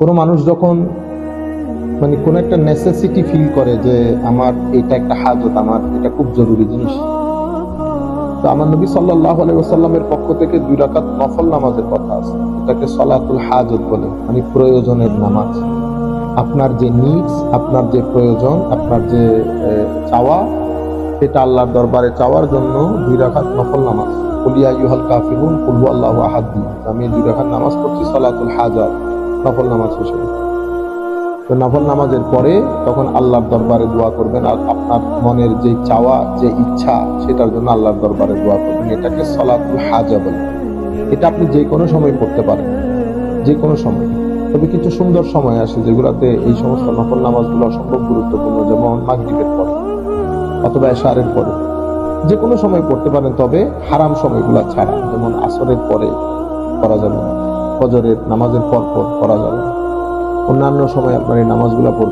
কোনো মানুষ যখন কোনো একটা নেসেসিটি ফিল করে যে আমার এটা একটা হাজত, আমার এটা খুব জরুরি জিনিস, তো আমার নবী সাল্লাল্লাহু আলাইহি ওয়াসাল্লামের পক্ষ থেকে 2 রাকাত নফল নামাজের কথা আছে। এটাকে সলাতুল হাজত বলে, প্রয়োজনের নামাজ। আপনার যে নিডস, আপনার যে প্রয়োজন, আপনার যে চাওয়া, সেটা আল্লাহর দরবারে চাওয়ার জন্য 2 রাকাত নফল নামাজ। কুল ইয়া আইয়ুহাল কাফিরুন কুল হুয়াল্লাহু আহাদ। আমি 2 রাকাত নামাজ পড়ছি সলাতুল হাজত, নফল নামাজ হিসেবে। তো নফল নামাজের পরে তখন আল্লাহর দরবারে দোয়া করবেন, আর আপনার মনের যে চাওয়া, যে ইচ্ছা, সেটার জন্য আল্লাহর দরবারে দোয়া করবেন। এটাকে সলাতুল হাজা বলে। এটা আপনি যে কোনো সময় পড়তে পারেন, যে কোনো সময়। তবে কিছু সুন্দর সময় আসে যেগুলোতে এই সমস্ত নফল নামাজগুলো অসম্ভব গুরুত্বপূর্ণ, যেমন মাগরিবের পরে অথবা এশারের পরে। যে কোনো সময় পড়তে পারেন, তবে হারাম সময়গুলো ছাড়া, যেমন আসরের পরে করা যাবে না, ফজরের নামাজের পর পর করা যাবে না। অন্যান্য সময় আপনার এই নামাজগুলো পড়তে